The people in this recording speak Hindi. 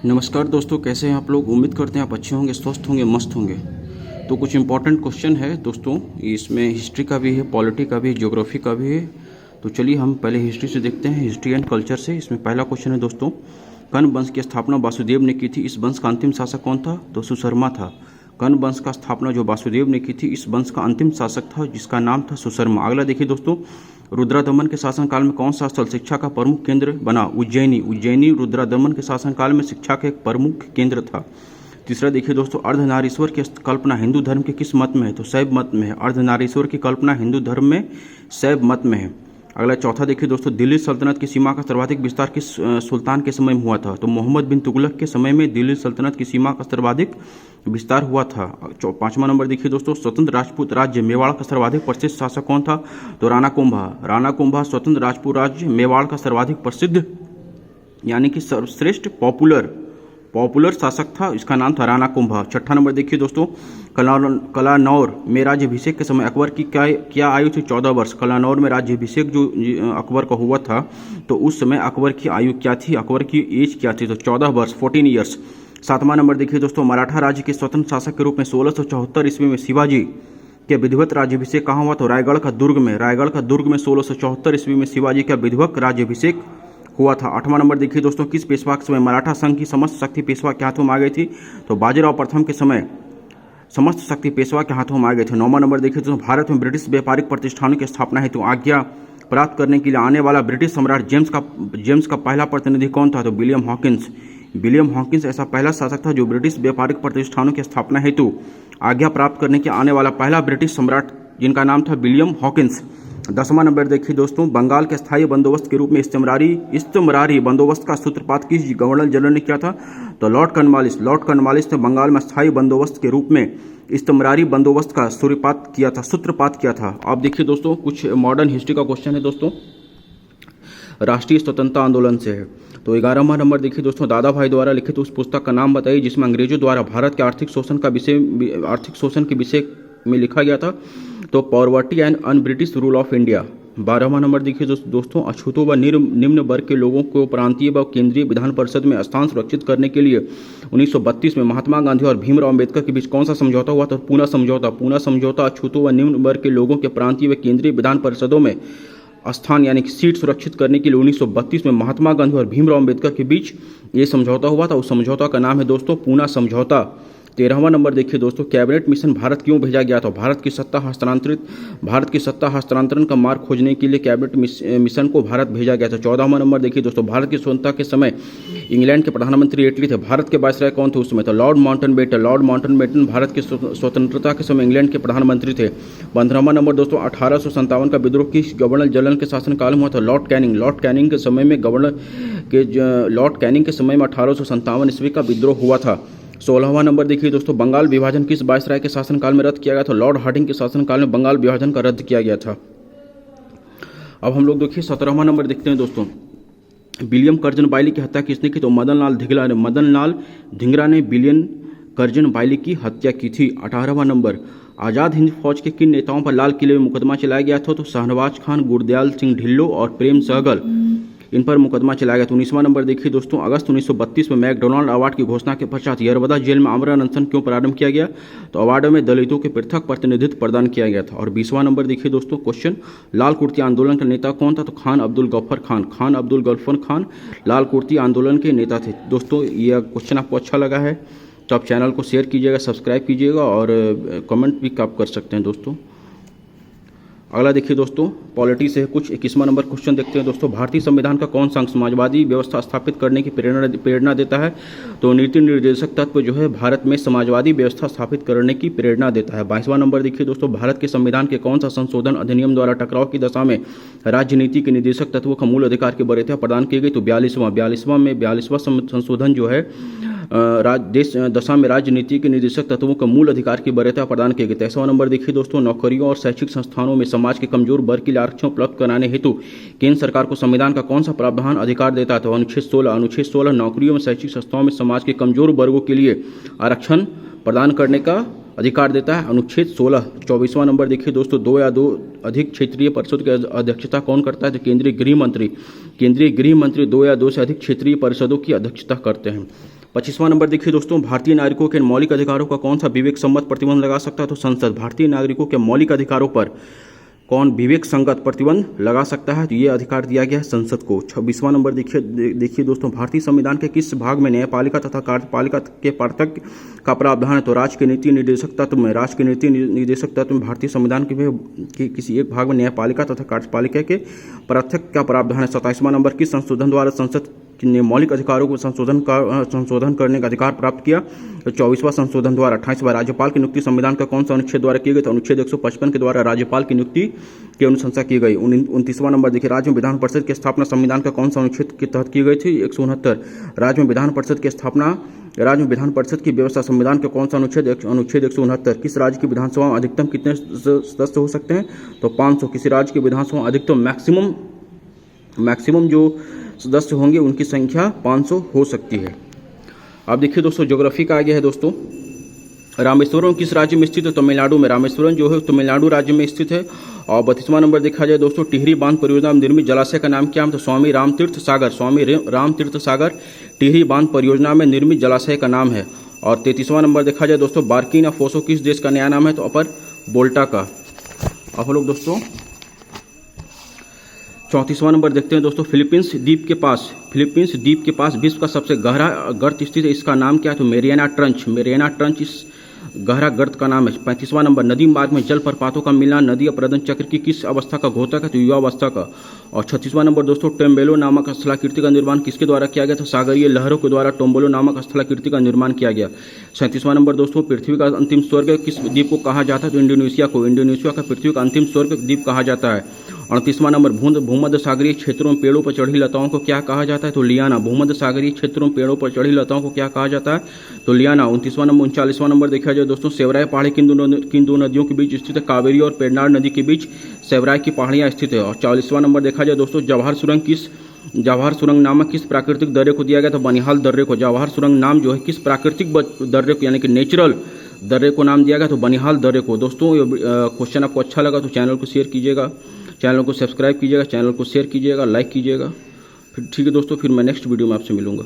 नमस्कार दोस्तों, कैसे हैं आप लोग। उम्मीद करते हैं आप अच्छे होंगे, स्वस्थ होंगे, मस्त होंगे। तो कुछ इंपॉर्टेंट क्वेश्चन है दोस्तों, इसमें हिस्ट्री का भी है, पॉलिटी का भी है, ज्योग्राफी का भी है। तो चलिए हम पहले हिस्ट्री से देखते हैं, हिस्ट्री एंड कल्चर से। इसमें पहला क्वेश्चन है दोस्तों, कर्ण वंश की स्थापना वासुदेव ने की थी, इस वंश का अंतिम शासक कौन था? तो सुशर्मा था। कर्ण वंश का स्थापना जो वासुदेव ने की थी, इस वंश का अंतिम शासक था जिसका नाम था सुशर्मा। अगला देखिए दोस्तों, रुद्रदमन के शासनकाल में कौन सा स्थल शिक्षा का प्रमुख केंद्र बना? उज्जैनी। उज्जैनी रुद्रदमन के शासनकाल में शिक्षा का एक प्रमुख केंद्र था। तीसरा देखिए दोस्तों, अर्धनारीश्वर की कल्पना हिंदू धर्म के किस मत में है? तो शैव मत में है। अर्धनारीश्वर की कल्पना हिंदू धर्म में शैव मत में है। अगला चौथा देखिए दोस्तों, दिल्ली सल्तनत की सीमा का सर्वाधिक विस्तार किस सुल्तान के समय में हुआ था? तो मोहम्मद बिन तुगलक के समय में दिल्ली सल्तनत की सीमा का सर्वाधिक विस्तार हुआ था। पांचवा नंबर देखिए दोस्तों, स्वतंत्र राजपूत राज्य मेवाड़ का सर्वाधिक प्रसिद्ध शासक कौन था? तो राणा कुंभा। राणा कुंभा स्वतंत्र राजपूत राज्य मेवाड़ का सर्वाधिक प्रसिद्ध यानी कि सर्वश्रेष्ठ पॉपुलर शासक था, इसका नाम था राणा कुंभा। छठा नंबर देखिए दोस्तों, कलानौर में राज्याभिषेक के समय अकबर की क्या आयु थी? 14 वर्ष। कलानौर में राज्याभिषेक जो अकबर का हुआ था, तो उस समय अकबर की आयु क्या थी? अकबर की एज क्या थी? तो 14 वर्ष, 14 ईयर्स। सातवां नंबर देखिए दोस्तों, मराठा राज्य के स्वतंत्र शासक के रूप में 1674 ईस्वी में शिवाजी के विधिवत राज्याभिषेक कहाँ हुआ? तो रायगढ़ का दुर्ग में। रायगढ़ का दुर्ग में 1674 ईस्वी में शिवाजी का विधिवत राज्याभिषेक हुआ था। आठवां नंबर देखिए दोस्तों, किस पेशवा के समय मराठा संघ की समस्त शक्ति पेशवा के हाथों में आ गई थी? तो बाजीराव प्रथम के समय समस्त शक्ति पेशवा के हाथों में आ गए थे। नौवां नंबर देखिए दोस्तों, भारत में ब्रिटिश व्यापारिक प्रतिष्ठानों की स्थापना हेतु आज्ञा प्राप्त करने के लिए आने वाला ब्रिटिश सम्राट जेम्स का पहला प्रतिनिधि कौन था? तो विलियम हॉकिंस। विलियम हॉकिंस ऐसा पहला शासक था जो ब्रिटिश व्यापारिक प्रतिष्ठानों की स्थापना हेतु आज्ञा प्राप्त करने के आने वाला पहला ब्रिटिश सम्राट, जिनका नाम था विलियम हॉकिंस। 10वां नंबर देखिए दोस्तों, बंगाल के स्थायी बंदोबस्त के रूप में इस्तेमरारी बंदोबस्त का सूत्रपात किस गवर्नर जनरल ने किया था? तो लॉर्ड कॉर्नवालिस ने बंगाल में स्थायी बंदोबस्त के रूप में इस्तेमरारी बंदोबस्त का सूत्रपात किया था। अब देखिए दोस्तों, कुछ मॉडर्न हिस्ट्री का क्वेश्चन है दोस्तों, राष्ट्रीय स्वतंत्रता आंदोलन से है। तो 11वां नंबर देखिए दोस्तों, दादा भाई द्वारा लिखित उस पुस्तक का नाम बताइए जिसमें अंग्रेजों द्वारा भारत के आर्थिक शोषण के विषय में लिखा गया था। तो poverty and un British rule of India. 12वां नंबर देखिए दोस्तों, अछूतों व निम्न वर्ग के लोगों को प्रांतीय व केंद्रीय विधान परिषद में स्थान सुरक्षित करने के लिए 1932 में महात्मा गांधी और भीमराव अम्बेडकर के बीच कौन सा समझौता हुआ? तो पूना समझौता अछूतों व निम्न वर्ग के लोगों के प्रांतीय व केंद्रीय विधान परिषदों में स्थान यानी कि सीट सुरक्षित करने के लिए 1932 में महात्मा गांधी और भीमराव अम्बेडकर के बीच ये समझौता हुआ था। उस समझौता का नाम है दोस्तों पूना समझौता। 13वां नंबर देखिए दोस्तों, कैबिनेट मिशन भारत क्यों भेजा गया था? भारत की सत्ता हस्तांतरण का मार्ग खोजने के लिए कैबिनेट मिशन को भारत भेजा गया था। 14वां नंबर देखिए दोस्तों, भारत की स्वतंत्रता के समय इंग्लैंड के प्रधानमंत्री इटली थे। भारत के वायसराय कौन थे उस समय? तो लॉर्ड माउंटनबेटन भारत की स्वतंत्रता के समय इंग्लैंड के प्रधानमंत्री थे। 15वां नंबर दोस्तों, 1857 का विद्रोह किस गवर्नर जनरल के शासनकाल में हुआ था? लॉर्ड कैनिंग के समय में 1857 ईस्वी का विद्रोह हुआ था। 16वां नंबर देखिए दोस्तों, बंगाल विभाजन किस वायसराय के शासनकाल में रद्द किया गया था? लॉर्ड हार्डिंग के शासनकाल में बंगाल विभाजन का रद्द किया गया था। अब हम लोग देखिए 17वां नंबर देखते हैं दोस्तों, विलियम कर्जन बाइली की हत्या किसने की? तो मदन लाल धिंगरा ने विलियम कर्जन बाइली की हत्या की थी। 18वां नंबर, आज़ाद हिंद फौज के किन नेताओं पर लाल किले में मुकदमा चलाया गया था? तो शहनवाज खान, गुरदयाल सिंह ढिल्लों और प्रेम सहगल, इन पर मुकदमा चलाया गया। 19वां नंबर देखिए दोस्तों, अगस्त 1932 में मैकडोनाल्ड अवार्ड की घोषणा के पश्चात यरवदा जेल में आमरण अनशन क्यों प्रारंभ किया गया? तो अवार्ड में दलितों के पृथक प्रतिनिधित्व प्रदान किया गया था। और 20वां नंबर देखिए दोस्तों क्वेश्चन, लाल कुर्ती आंदोलन का नेता कौन था? तो खान अब्दुल गफ्फर खान लाल कुर्ती आंदोलन के नेता थे। दोस्तों यह क्वेश्चन आपको अच्छा लगा है तो आप चैनल को शेयर कीजिएगा, सब्सक्राइब कीजिएगा और कमेंट भी आप कर सकते हैं दोस्तों। अगला देखिए दोस्तों, पॉलिटी से कुछ 21वां नंबर क्वेश्चन देखते हैं दोस्तों, भारतीय संविधान का कौन सा अंग समाजवादी व्यवस्था स्थापित करने की प्रेरणा देता है? तो नीति निर्देशक तत्व जो है भारत में समाजवादी व्यवस्था स्थापित करने की प्रेरणा देता है। 22वां नंबर देखिए दोस्तों, भारत के संविधान के कौन सा संशोधन अधिनियम द्वारा टकराव की दशा में राजनीति के निर्देशक तत्वों का मूल अधिकार की वरीयता प्रदान की गई? तो 42वां संशोधन जो है देश दशा में राजनीति के निर्देशक तत्वों का मूल अधिकार की वरीयता प्रदान की गई। 23वां नंबर देखिए दोस्तों, नौकरियों और शैक्षिक संस्थानों में समाज के कमजोर वर्ग के लिए आरक्षण उपलब्ध कराने हेतु केंद्र सरकार को संविधान का कौन सा प्रावधान अधिकार देता है? तो अनुच्छेद 16 नौकरियों में शैक्षिक संस्थाओं में समाज के कमजोर वर्गों के लिए आरक्षण प्रदान करने का अधिकार देता है, अनुच्छेद 16। 24वां नंबर देखिए दोस्तों, 2 या 2 अधिक क्षेत्रीय परिषद की अध्यक्षता कौन करता है? तो केंद्रीय गृह मंत्री 2 या 2 से अधिक क्षेत्रीय परिषदों की अध्यक्षता करते हैं। 25वां नंबर देखिए दोस्तों, भारतीय नागरिकों के मौलिक अधिकारों का कौन सा विवेक सम्मत प्रतिबंध लगा सकता है? तो संसद। भारतीय नागरिकों के मौलिक अधिकारों पर कौन विवेक संगत प्रतिबंध लगा सकता है? तो ये अधिकार दिया गया है संसद को। 26वां नंबर देखिए दोस्तों, भारतीय संविधान के किस भाग में न्यायपालिका तथा कार्यपालिका के पार्थक्य का प्रावधान है? तो राज्य के नीति निर्देशक तत्व में भारतीय संविधान के किसी एक भाग में न्यायपालिका तथा कार्यपालिका के पार्थक्य का प्रावधान है। 27वां नंबर, किस संशोधन द्वारा संसद ने मौलिक अधिकारों को संशोधन करने का अधिकार प्राप्त किया? तो 24वां संशोधन द्वारा। 28वां, राज्यपाल की नियुक्ति संविधान का कौन सा अनुच्छेद द्वारा की गई? तो अनुच्छेद 155 के द्वारा राज्यपाल की नियुक्ति की अनुशंसा की गई। 29वां नंबर देखिए, राज्य में विधान परिषद की स्थापना संविधान का कौन सा अनुच्छेद के तहत की गई थी? 169। राज्य में विधान परिषद की स्थापना, राज्य में विधान परिषद की व्यवस्था संविधान का कौन सा अनुच्छेद? अनुच्छेद 169। किस राज्य की विधानसभा में अधिकतम कितने सदस्य हो सकते हैं? तो 500। किसी राज्य की विधानसभा अधिकतम मैक्सिमम जो सदस्य होंगे उनकी संख्या 500 हो सकती है। अब देखिए दोस्तों, ज्योग्राफी का आ गया है दोस्तों। रामेश्वरम किस राज्य में स्थित है? तमिलनाडु में। रामेश्वरम जो है तमिलनाडु राज्य में स्थित है। और 32वां नंबर देखा जाए दोस्तों, टिहरी बांध परियोजना में निर्मित जलाशय का नाम क्या है? तो स्वामी रामतीर्थ सागर टिहरी बांध परियोजना में निर्मित जलाशय का नाम है। और 33वां नंबर देखा जाए दोस्तों, बार्किना फोसो किस देश का नया नाम है? तो अपर बोल्टा का। अब हम लोग दोस्तों 34वां नंबर देखते हैं दोस्तों, फिलीपींस द्वीप के पास विश्व का सबसे गहरा गर्त स्थित है, इसका नाम क्या है? तो मेरियाना ट्रंच इस गहरा गर्त का नाम है। 35वां नंबर, नदी मार्ग में जल प्रपातों का मिलना नदी अपरदन चक्र की किस अवस्था का घोतक है? तो युवावस्था का। और 36वां नंबर दोस्तों, टेम्बेलो नामक स्थलाकृति का निर्माण किसके द्वारा किया गया था? सागरीय लहरों के द्वारा टोम्बोलो नामक स्थलाकृति का निर्माण किया गया। 37वां नंबर दोस्तों, पृथ्वी का अंतिम स्वर्ग किस द्वीप को कहा जाता है? तो इंडोनेशिया का पृथ्वी का अंतिम स्वर्ग द्वीप कहा जाता है। 38वां नंबर, भूमध्य सागरीय क्षेत्रों में पेड़ों पर चढ़ी लताओं को क्या कहा जाता है? तो लियाना। भूमध्य सागरीय क्षेत्रों में पेड़ों पर चढ़ी लताओं को क्या कहा जाता है? तो लियाना। 39वां नंबर देखा जाए दोस्तों, सेवराय पहाड़ी किन दो नदियों के बीच स्थित है? कावेरी और पेन्नार नदी के बीच सेवराय की पहाड़ियां स्थित है। और 40वां नंबर देखा जाए दोस्तों, जवाहर सुरंग नामक किस प्राकृतिक दर्रे को दिया गया? तो बनिहाल दर्रे को। जवाहर सुरंग नाम जो है किस प्राकृतिक दर्रे को यानी कि नेचुरल दर्रे को नाम दिया गया? तो बनिहाल दर्रे को। दोस्तों ये क्वेश्चन आपको अच्छा लगा तो चैनल को शेयर कीजिएगा, चैनल को सब्सक्राइब कीजिएगा, चैनल को शेयर कीजिएगा, लाइक कीजिएगा। फिर ठीक है दोस्तों, फिर मैं नेक्स्ट वीडियो में आपसे मिलूंगा।